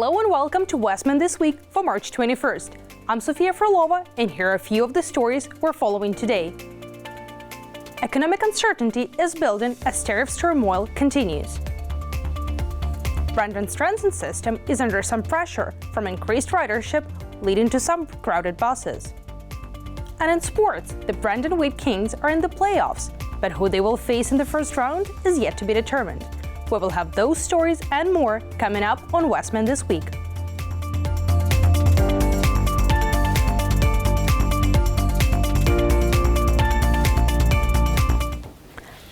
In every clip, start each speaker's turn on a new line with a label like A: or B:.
A: Hello and welcome to Westman This Week for March 21st. I'm Sofia Frolova, and here are a few of the stories we're following today. Economic uncertainty is building as tariffs turmoil continues. Brandon's transit system is under some pressure from increased ridership, leading to some crowded buses. And in sports, the Brandon Wheat Kings are in the playoffs, but who they will face in the first round is yet to be determined. We will have those stories and more coming up on Westman This Week.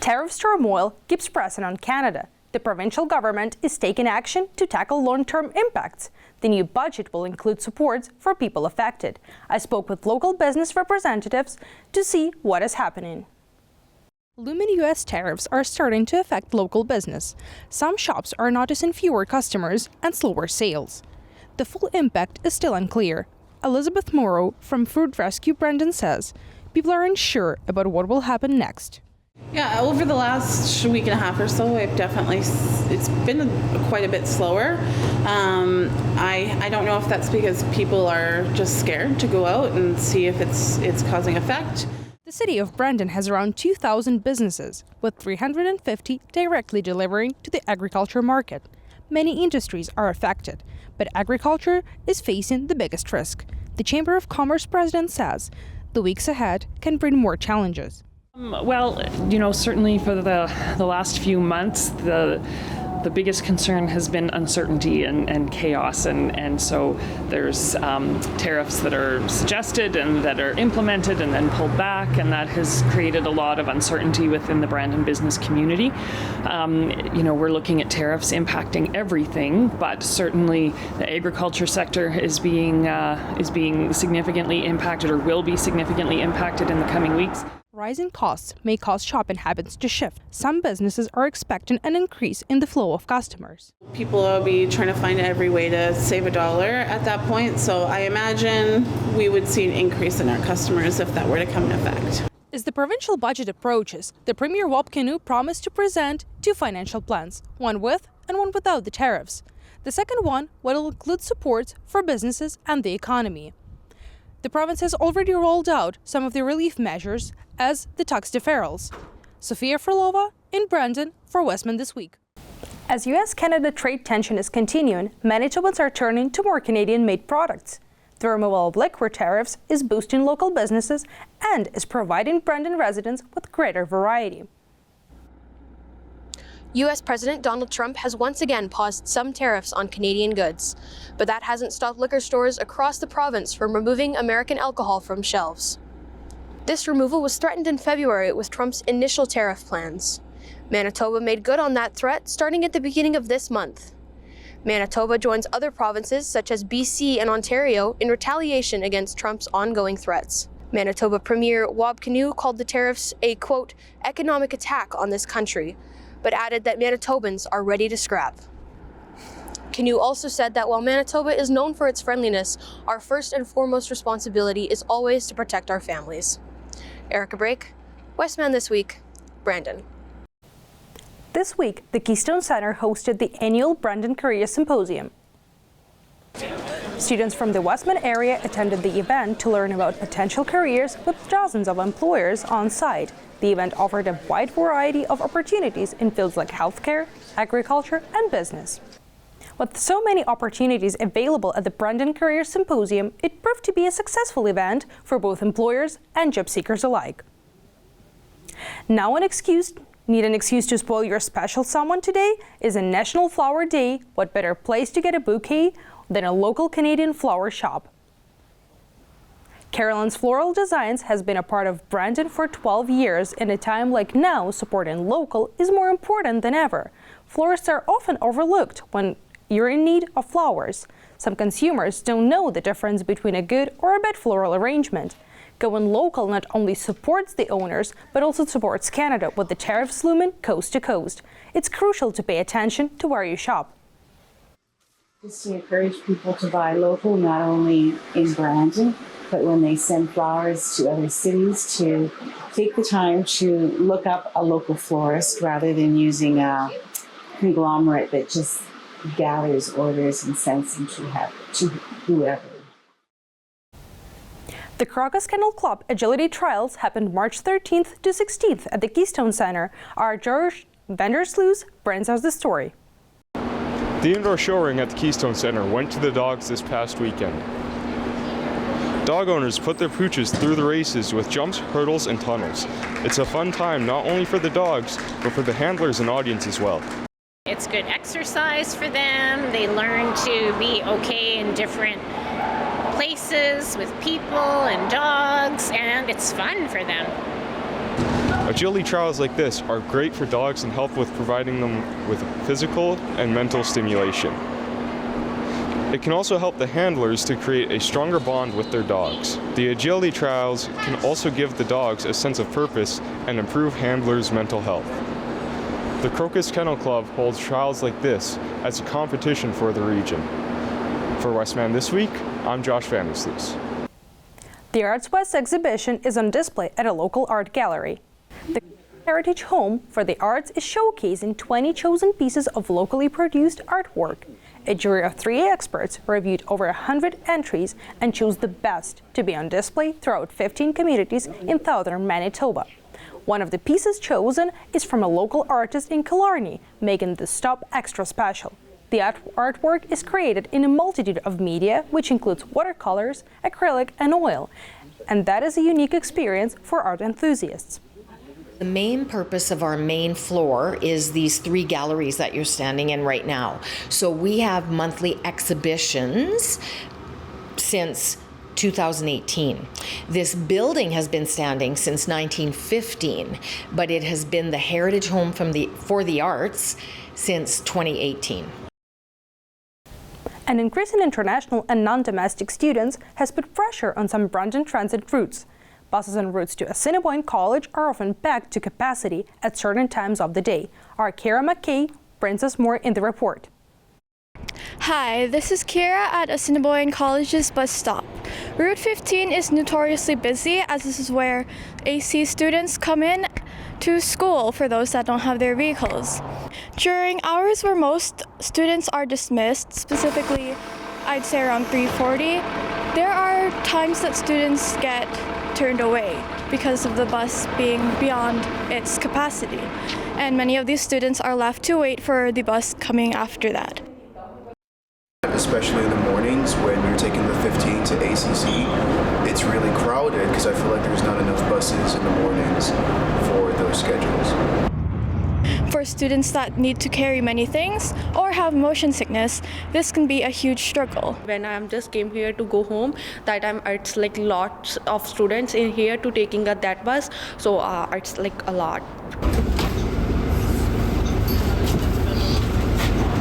A: Tariffs turmoil keeps pressing on Canada. The provincial government is taking action to tackle long-term impacts. The new budget will include supports for people affected. I spoke with local business representatives to see what is happening. Looming U.S. tariffs are starting to affect local business. Some shops are noticing fewer customers and slower sales. The full impact is still unclear. Elizabeth Morrow from Food Rescue Brandon says people are unsure about what will happen next.
B: Yeah, over the last week and a half or so, it's been quite a bit slower. I don't know if that's because people are just scared to go out and see if it's causing effect.
A: The city of Brandon has around 2,000 businesses, with 350 directly delivering to the agriculture market. Many industries are affected, but agriculture is facing the biggest risk. The Chamber of Commerce president says the weeks ahead can bring more challenges.
C: Well, certainly for the last few months, the biggest concern has been uncertainty and chaos, and so there's tariffs that are suggested and that are implemented and then pulled back, and that has created a lot of uncertainty within the Brandon business community. We're looking at tariffs impacting everything, but certainly the agriculture sector is being significantly impacted, or will be significantly impacted in the coming weeks.
A: Rising costs may cause shopping habits to shift. Some businesses are expecting an increase in the flow of customers.
B: People will be trying to find every way to save a dollar at that point, so I imagine we would see an increase in our customers if that were to come into effect.
A: As the provincial budget approaches, the Premier Wab Kinew promised to present two financial plans, one with and one without the tariffs. The second one will include supports for businesses and the economy. The province has already rolled out some of the relief measures, as the tax deferrals. Sofia Frolova in Brandon for Westman This Week. As U.S.-Canada trade tension is continuing, Manitobans are turning to more Canadian-made products. The removal of liquor tariffs is boosting local businesses and is providing Brandon residents with greater variety.
D: U.S. President Donald Trump has once again paused some tariffs on Canadian goods, but that hasn't stopped liquor stores across the province from removing American alcohol from shelves. This removal was threatened in February with Trump's initial tariff plans. Manitoba made good on that threat starting at the beginning of this month. Manitoba joins other provinces such as BC and Ontario in retaliation against Trump's ongoing threats. Manitoba Premier Wab Kinew called the tariffs a, quote, economic attack on this country, but added that Manitobans are ready to scrap. Kinew also said that while Manitoba is known for its friendliness, our first and foremost responsibility is always to protect our families. Erica Brake, Westman This Week, Brandon.
A: This week, the Keystone Center hosted the annual Brandon Career Symposium. Students from the Westman area attended the event to learn about potential careers with dozens of employers on site. The event offered a wide variety of opportunities in fields like healthcare, agriculture, and business. With so many opportunities available at the Brandon Career Symposium, it proved to be a successful event for both employers and job seekers alike. Now need an excuse to spoil your special someone today? Is a National Flower Day. What better place to get a bouquet than a local Canadian flower shop? Carolyn's Floral Designs has been a part of Brandon for 12 years. In a time like now, supporting local is more important than ever. Florists are often overlooked when you're in need of flowers. Some consumers don't know the difference between a good or a bad floral arrangement. Going local not only supports the owners, but also supports Canada with the tariffs looming coast to coast. It's crucial to pay attention to where you shop.
E: Just to encourage people to buy local, not only in Brandon, but when they send flowers to other cities, to take the time to look up a local florist rather than using a conglomerate that just gathers orders and sends them to whoever.
A: The Crocus Kennel Club Agility Trials happened March 13th to 16th at the Keystone Center. Our George Vandersloot brings us the story.
F: The indoor show ring at the Keystone Center went to the dogs this past weekend. Dog owners put their pooches through the races with jumps, hurdles, and tunnels. It's a fun time not only for the dogs, but for the handlers and audience as well.
G: It's good exercise for them. They learn to be okay in different places with people and dogs, and it's fun for them.
F: Agility trials like this are great for dogs and help with providing them with physical and mental stimulation. It can also help the handlers to create a stronger bond with their dogs. The agility trials can also give the dogs a sense of purpose and improve handlers' mental health. The Crocus Kennel Club holds trials like this as a competition for the region. For Westman This Week, I'm Josh Vandersloot.
A: The Arts West exhibition is on display at a local art gallery. The Heritage Home for the Arts is showcasing 20 chosen pieces of locally produced artwork. A jury of 3 experts reviewed over 100 entries and chose the best to be on display throughout 15 communities in southern Manitoba. One of the pieces chosen is from a local artist in Killarney, making the stop extra special. The artwork is created in a multitude of media, which includes watercolors, acrylic, and oil, and that is a unique experience for art enthusiasts.
H: The main purpose of our main floor is these 3 galleries that you're standing in right now. So we have monthly exhibitions since 2018. This building has been standing since 1915, but it has been the Heritage Home for the Arts since 2018.
A: An increase in international and non-domestic students has put pressure on some Brandon transit routes. Buses en routes to Assiniboine College are often packed to capacity at certain times of the day. Our Kara McKay brings us more in the report.
I: Hi, this is Kira at Assiniboine College's bus stop. Route 15 is notoriously busy, as this is where AC students come in to school for those that don't have their vehicles. During hours where most students are dismissed, specifically I'd say around 3:40, there are times that students get turned away because of the bus being beyond its capacity, and many of these students are left to wait for the bus coming after that.
J: Especially in the mornings when you're taking the 15 to ACC, it's really crowded because I feel like there's not enough buses in the mornings for those schedules.
I: For students that need to carry many things or have motion sickness, this can be a huge struggle.
K: When I just came here to go home, that time it's like lots of students in here to taking that bus, so it's like a lot.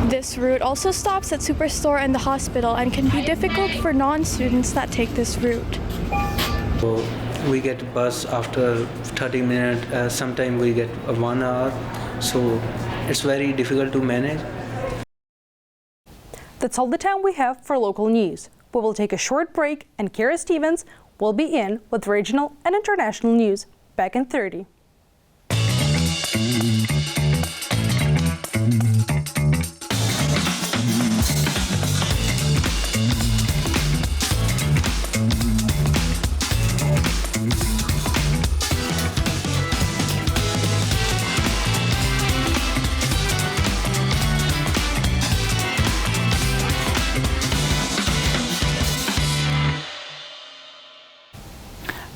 I: This route also stops at Superstore and the hospital and can be difficult for non-students that take this route.
L: So we get a bus after 30 minutes, sometimes we get 1 hour, so it's very difficult to manage.
A: That's all the time we have for local news. We will take a short break and Kara Stevens will be in with regional and international news. Back in 30.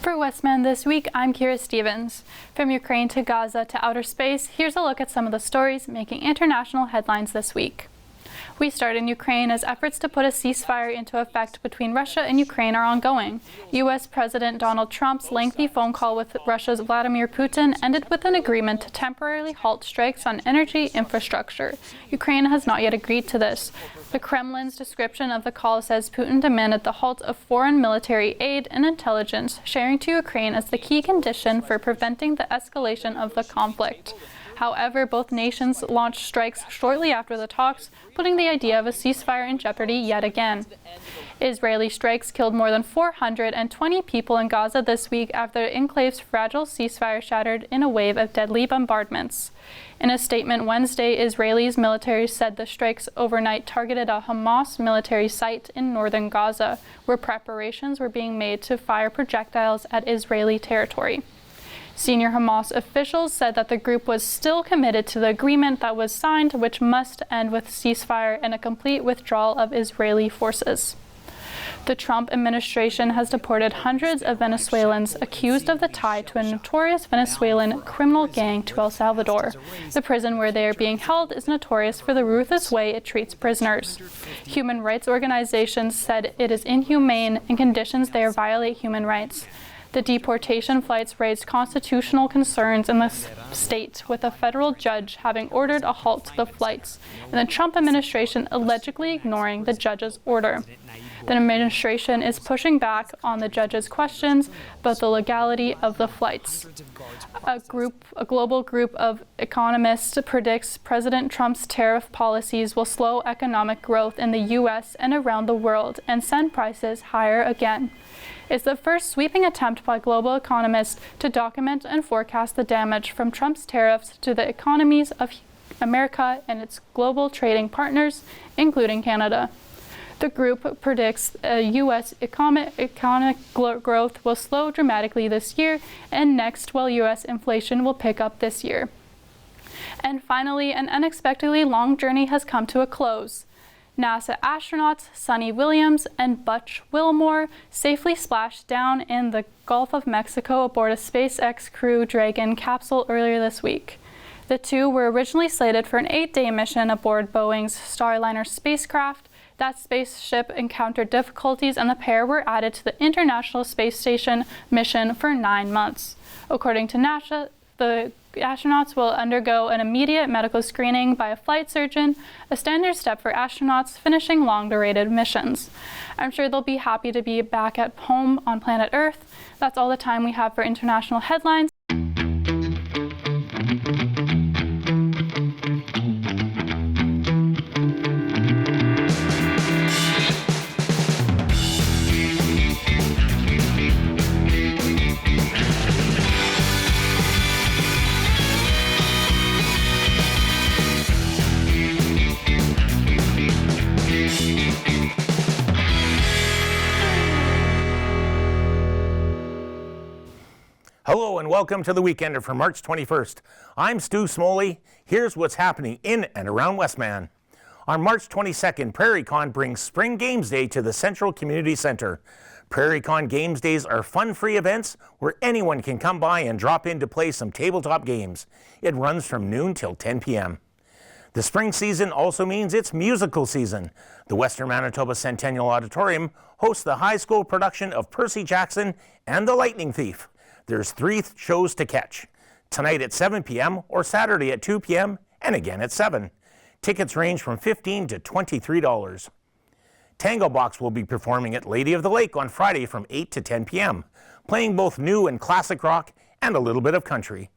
M: For Westman This Week, I'm Kira Stevens. From Ukraine to Gaza to outer space, here's a look at some of the stories making international headlines this week. We start in Ukraine as efforts to put a ceasefire into effect between Russia and Ukraine are ongoing. U.S. President Donald Trump's lengthy phone call with Russia's Vladimir Putin ended with an agreement to temporarily halt strikes on energy infrastructure. Ukraine has not yet agreed to this. The Kremlin's description of the call says Putin demanded the halt of foreign military aid and intelligence sharing to Ukraine as the key condition for preventing the escalation of the conflict. However, both nations launched strikes shortly after the talks, putting the idea of a ceasefire in jeopardy yet again. Israeli strikes killed more than 420 people in Gaza this week after the enclave's fragile ceasefire shattered in a wave of deadly bombardments. In a statement Wednesday, Israel's military said the strikes overnight targeted a Hamas military site in northern Gaza, where preparations were being made to fire projectiles at Israeli territory. Senior Hamas officials said that the group was still committed to the agreement that was signed, which must end with ceasefire and a complete withdrawal of Israeli forces. The Trump administration has deported hundreds of Venezuelans accused of the tie to a notorious Venezuelan criminal gang to El Salvador. The prison where they are being held is notorious for the ruthless way it treats prisoners. Human rights organizations said it is inhumane and conditions there violate human rights. The deportation flights raised constitutional concerns in the state, with a federal judge having ordered a halt to the flights, and the Trump administration allegedly ignoring the judge's order. The administration is pushing back on the judge's questions about the legality of the flights. A global group of economists predicts President Trump's tariff policies will slow economic growth in the U.S. and around the world and send prices higher again. It's the first sweeping attempt by global economists to document and forecast the damage from Trump's tariffs to the economies of America and its global trading partners, including Canada. The group predicts U.S. economic growth will slow dramatically this year and next, while U.S. inflation will pick up this year. And finally, an unexpectedly long journey has come to a close. NASA astronauts Sunny Williams and Butch Wilmore safely splashed down in the Gulf of Mexico aboard a SpaceX Crew Dragon capsule earlier this week. The two were originally slated for an 8-day mission aboard Boeing's Starliner spacecraft. That spaceship encountered difficulties and the pair were added to the International Space Station mission for 9 months. According to NASA, the astronauts will undergo an immediate medical screening by a flight surgeon, a standard step for astronauts finishing long-duration missions. I'm sure they'll be happy to be back at home on planet Earth. That's all the time we have for international headlines.
N: Hello and welcome to the Weekender for March 21st. I'm Stu Smoley. Here's what's happening in and around Westman. On March 22nd, PrairieCon brings Spring Games Day to the Central Community Center. PrairieCon Games Days are fun-free events where anyone can come by and drop in to play some tabletop games. It runs from noon till 10 p.m. The spring season also means it's musical season. The Western Manitoba Centennial Auditorium hosts the high school production of Percy Jackson and the Lightning Thief. There's 3 shows to catch, tonight at 7 p.m. or Saturday at 2 p.m. and again at 7. Tickets range from $15 to $23. Tango Box will be performing at Lady of the Lake on Friday from 8 to 10 p.m., playing both new and classic rock and a little bit of country.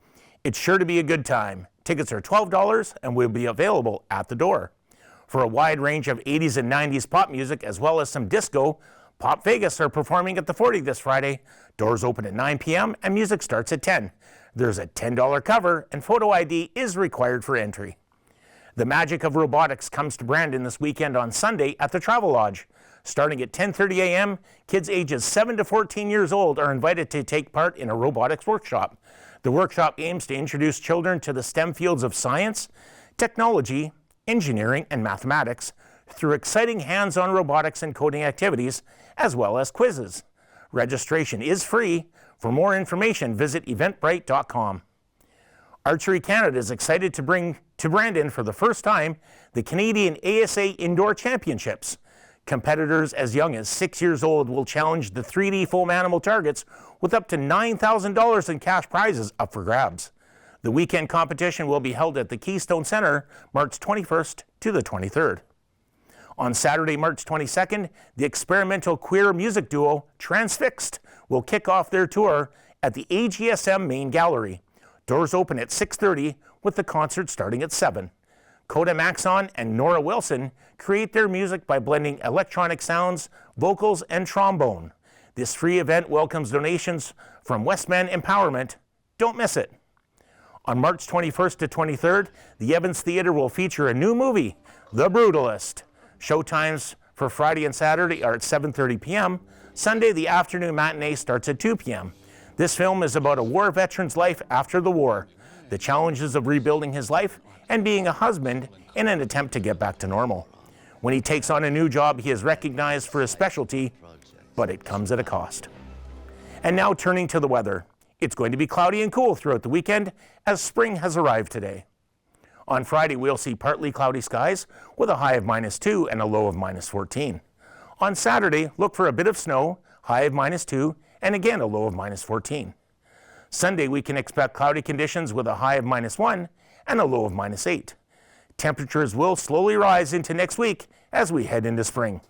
N: It's sure to be a good time. Tickets are $12 and will be available at the door. For a wide range of 80s and 90s pop music as well as some disco, Pop Vegas are performing at the 40 this Friday. Doors open at 9 p.m. and music starts at 10. There's a $10 cover and photo ID is required for entry. The magic of robotics comes to Brandon this weekend on Sunday at the Travel Lodge. Starting at 10:30 a.m., kids ages 7 to 14 years old are invited to take part in a robotics workshop. The workshop aims to introduce children to the STEM fields of science, technology, engineering, and mathematics through exciting hands-on robotics and coding activities, as well as quizzes. Registration is free. For more information, visit eventbrite.com. Archery Canada is excited to bring to Brandon for the first time the Canadian ASA Indoor Championships. Competitors as young as 6 years old will challenge the 3D foam animal targets with up to $9,000 in cash prizes up for grabs. The weekend competition will be held at the Keystone Centre March 21st to the 23rd. On Saturday, March 22nd, the experimental queer music duo Transfixed will kick off their tour at the AGSM Main Gallery. Doors open at 6:30 with the concert starting at 7. Coda Maxon and Nora Wilson create their music by blending electronic sounds, vocals, and trombone. This free event welcomes donations from Westman Empowerment. Don't miss it. On March 21st to 23rd, the Evans Theatre will feature a new movie, The Brutalist. Showtimes for Friday and Saturday are at 7:30 p.m. Sunday, the afternoon matinee starts at 2 p.m. This film is about a war veteran's life after the war, the challenges of rebuilding his life, and being a husband in an attempt to get back to normal. When he takes on a new job, he is recognized for his specialty, but it comes at a cost. And now turning to the weather. It's going to be cloudy and cool throughout the weekend as spring has arrived today. On Friday, we'll see partly cloudy skies with a high of -2 and a low of -14. On Saturday, look for a bit of snow, high of -2, and again a low of -14. Sunday, we can expect cloudy conditions with a high of -1 and a low of -8. Temperatures will slowly rise into next week as we head into spring.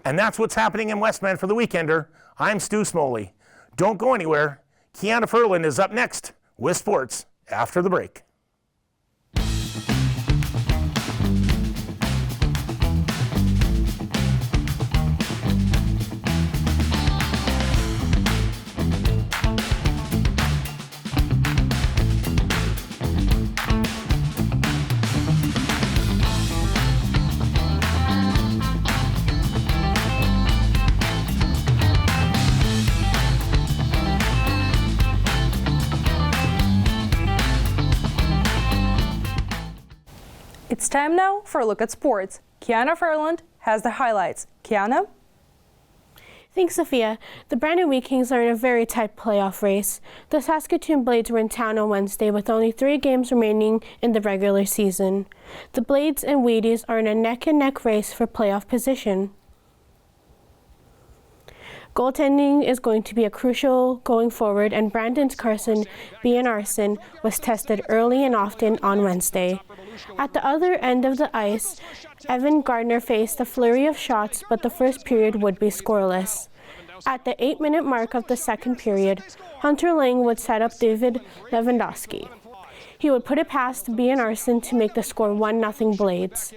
N: And that's what's happening in Westman for the Weekender. I'm Stu Smoley. Don't go anywhere. Kiana Ferland is up next with sports after the break.
A: It's time now for a look at sports. Kiana Ferland has the highlights. Kiana?
O: Thanks, Sophia. The Brandon Wheat Kings are in a very tight playoff race. The Saskatoon Blades were in town on Wednesday with only 3 games remaining in the regular season. The Blades and Wheaties are in a neck-and-neck race for playoff position. Goaltending is going to be a crucial going forward, and Brandon's Carson Bjarnason was tested early and often on Wednesday. At the other end of the ice, Evan Gardner faced a flurry of shots, but the first period would be scoreless. At the 8-minute mark of the second period, Hunter Lang would set up David Lewandowski. He would put it past Bjarnason to make the score 1-0 Blades.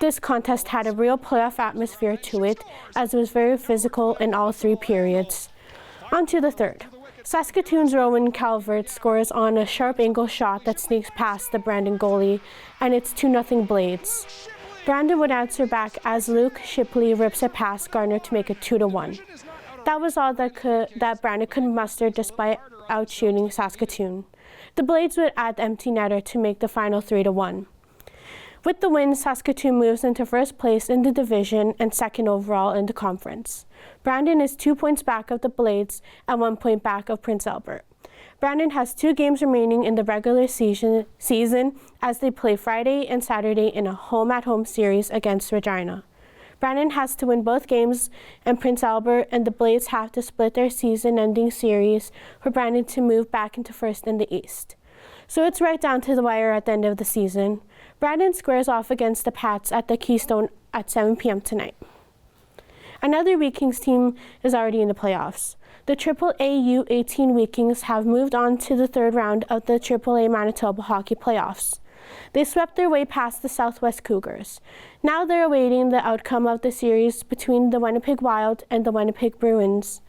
O: This contest had a real playoff atmosphere to it, as it was very physical in all 3 periods. On to the third. Saskatoon's Rowan Calvert scores on a sharp angle shot that sneaks past the Brandon goalie, and it's 2-0 Blades. Brandon would answer back as Luke Shipley rips it past Gardner to make it 2-1. That was all that Brandon could muster despite outshooting Saskatoon. The Blades would add the empty netter to make the final 3-1. With the win, Saskatoon moves into first place in the division and second overall in the conference. Brandon is 2 points back of the Blades and 1 point back of Prince Albert. Brandon has 2 games remaining in the regular season as they play Friday and Saturday in a home-at-home series against Regina. Brandon has to win both games, and Prince Albert and the Blades have to split their season-ending series for Brandon to move back into first in the East. So it's right down to the wire at the end of the season. Brandon squares off against the Pats at the Keystone at 7 p.m. tonight. Another Wheat Kings team is already in the playoffs. The AAA U18 Wheat Kings have moved on to the third round of the AAA Manitoba Hockey Playoffs. They swept their way past the Southwest Cougars. Now they're awaiting the outcome of the series between the Winnipeg Wild and the Winnipeg Bruins.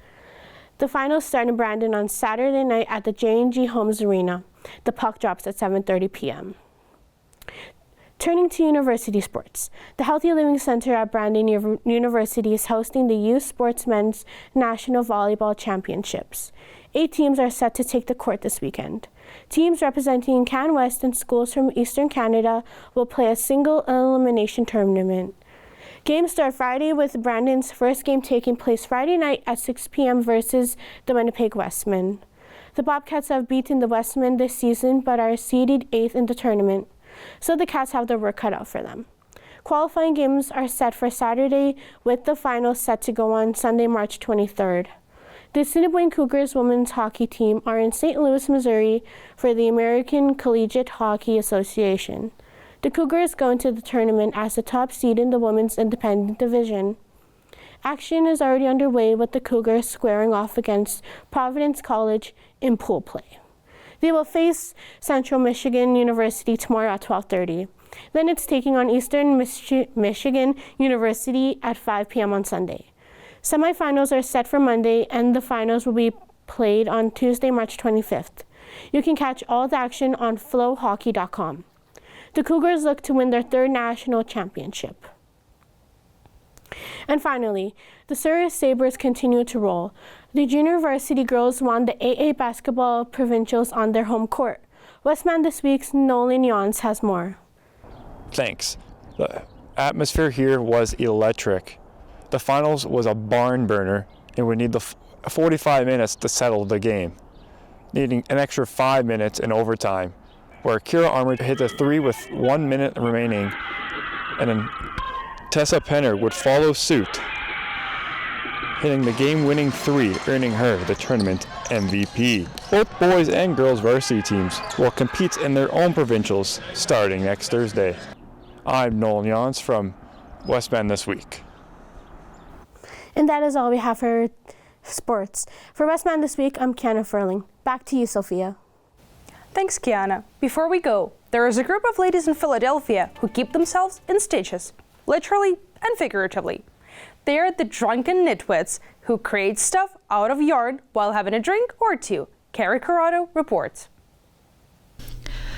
O: The finals start in Brandon on Saturday night at the J&G Homes Arena. The puck drops at 7:30 p.m. Turning to university sports, the Healthy Living Center at Brandon University is hosting the Youth Sportsmen's National Volleyball Championships. 8 teams are set to take the court this weekend. Teams representing CanWest and schools from Eastern Canada will play a single elimination tournament. Games start Friday with Brandon's first game taking place Friday night at 6 p.m. versus the Winnipeg Westman. The Bobcats have beaten the Westman this season but are seeded 8th in the tournament, so the Cats have their work cut out for them. Qualifying games are set for Saturday with the finals set to go on Sunday, March 23rd. The Assiniboine Cougars women's hockey team are in St. Louis, Missouri for the American Collegiate Hockey Association. The Cougars go into the tournament as the top seed in the women's independent division. Action is already underway with the Cougars squaring off against Providence College in pool play. They will face Central Michigan University tomorrow at 12:30. Then it's taking on Eastern Michigan University at 5 p.m. on Sunday. Semifinals are set for Monday, and the finals will be played on Tuesday, March 25th. You can catch all the action on flowhockey.com. The Cougars look to win their third national championship. And finally, the Surrey Sabres continue to roll. The junior varsity girls won the AA basketball provincials on their home court. Westman This Week's Nolan Yons has more.
F: Thanks. The atmosphere here was electric. The finals was a barn burner and would need the 45 minutes to settle the game, needing an extra 5 minutes in overtime, where Kira Armour hit the three with 1 minute remaining, and then Tessa Penner would follow suit, hitting the game-winning three, earning her the tournament MVP. Both boys and girls varsity teams will compete in their own provincials starting next Thursday. I'm Nolan Yons from Westman This Week.
O: And that is all we have for sports. For Westman This Week, I'm Kiana Furling. Back to you, Sophia.
A: Thanks, Kiana. Before we go, there is a group of ladies in Philadelphia who keep themselves in stitches, literally and figuratively. They are the drunken nitwits who create stuff out of yarn while having a drink or two. Carrie Corrado reports.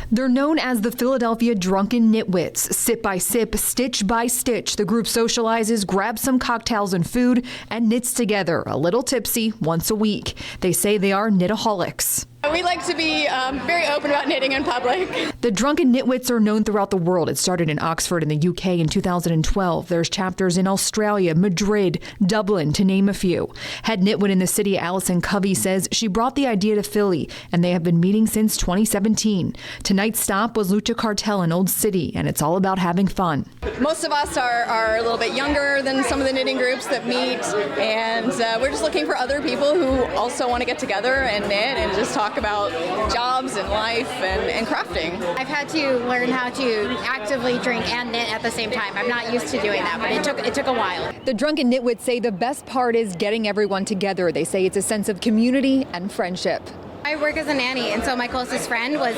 P: They're known as the Philadelphia Drunken Nitwits. Sip by sip, stitch by stitch, the group socializes, grabs some cocktails and food, and knits together, a little tipsy, once a week. They say they are knitaholics.
Q: We like to be very open about knitting in public.
P: The Drunken Nitwits are known throughout the world. It started in Oxford in the UK in 2012. There's chapters in Australia, Madrid, Dublin, to name a few. Head nitwit in the city, Allison Covey, says she brought the idea to Philly, and they have been meeting since 2017. Tonight's stop was Lucha Cartel in Old City, and it's all about having fun.
Q: Most of us are a little bit younger than some of the knitting groups that meet, and we're just looking for other people who also want to get together and knit and just talk about jobs and life and crafting.
R: I've had to learn how to actively drink and knit at the same time. I'm not used to doing that, but it took a while.
P: The Drunken Nitwits say the best part is getting everyone together. They say it's a sense of community and friendship.
R: I work as a nanny, and so my closest friend was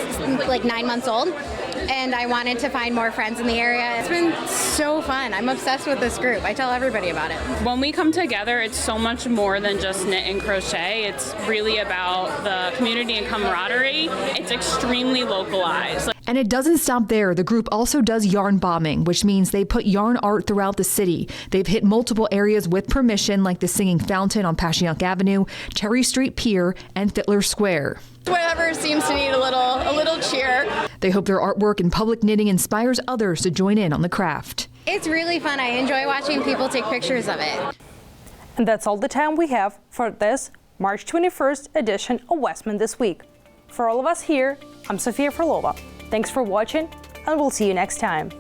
R: like 9 months old, and I wanted to find more friends in the area. It's been so fun. I'm obsessed with this group. I tell everybody about it.
S: When we come together, it's so much more than just knit and crochet. It's really about the community and camaraderie. It's extremely localized.
P: And it doesn't stop there. The group also does yarn bombing, which means they put yarn art throughout the city. They've hit multiple areas with permission, like the Singing Fountain on Passyunk Avenue, Cherry Street Pier, and Fittler Square.
Q: Whatever seems to need a little cheer.
P: They hope their artwork and public knitting inspires others to join in on the craft.
R: It's really fun. I enjoy watching people take pictures of it.
A: And that's all the time we have for this March 21st edition of Westman This Week. For all of us here, I'm Sofia Frolova. Thanks for watching, and we'll see you next time.